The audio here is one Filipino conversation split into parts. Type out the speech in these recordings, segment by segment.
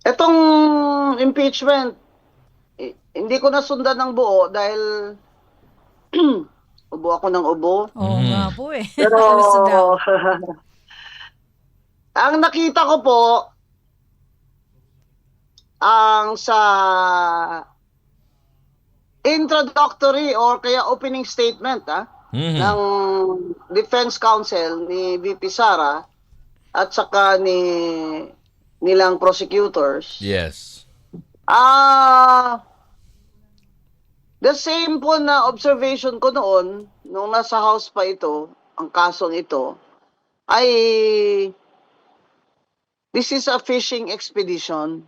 Etong impeachment, hindi ko nasundan ng buo dahil ubo ako ng ubo. Oo nga Mhm. po eh. Pero Uso daw. ang nakita ko po, ang sa introductory or kaya opening statement ng Mhm. Defense Counsel ni VP Sara at saka nilang prosecutors. Yes. The same po na observation ko noon, nung nasa house pa ito, ang kasong ito, ay this is a fishing expedition.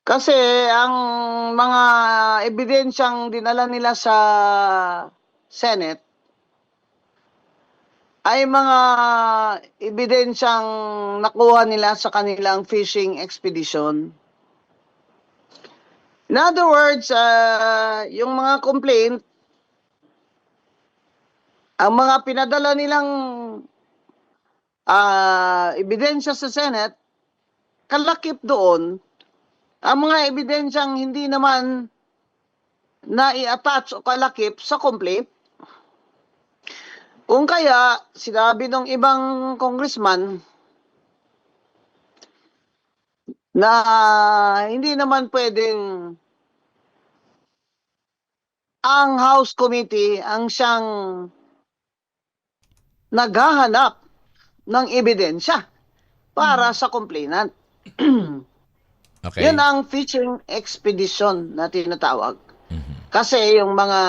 Kasi ang mga ebidensyang dinala nila sa Senate ay mga ebidensyang nakuha nila sa kanilang fishing expedition. In other words, yung mga complaint, ang mga pinadala nilang ebidensya sa Senate, kalakip doon ang mga ebidensyang hindi naman na-i-attach o kalakip sa complaint. Kung kaya, sinabi ng ibang congressman na hindi naman pwedeng ang House Committee ang siyang naghahanap ng ebidensya para sa complainant. Okay. Yun ang fishing expedition na tinatawag. Kasi yung mga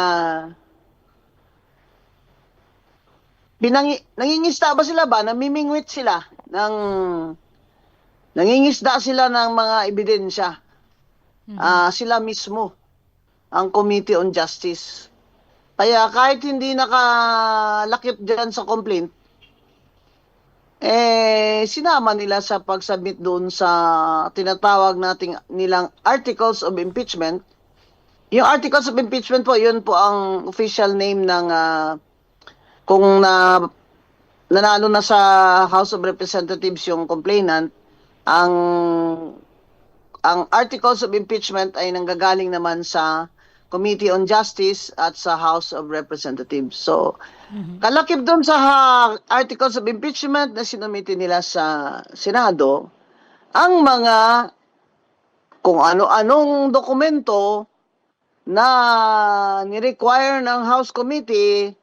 nangingisda ba sila ba? Namimingwit sila ng nangingisda sila ng mga ebidensya. Sila mismo ang Committee on Justice. Kaya kahit hindi nakalakip dyan sa complaint, sinama nila sa pag-submit doon sa tinatawag nating nilang Articles of Impeachment. Yung Articles of Impeachment po, yun po ang official name ng kung nanalo na sa House of Representatives yung complainant, ang Articles of Impeachment ay nanggagaling naman sa Committee on Justice at sa House of Representatives. So, kalakip doon sa Articles of Impeachment na sinumiti nila sa Senado, ang mga kung ano-anong dokumento na ni-require ng House Committee,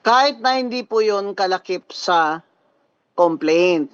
kahit na hindi po yun kalakip sa complaint.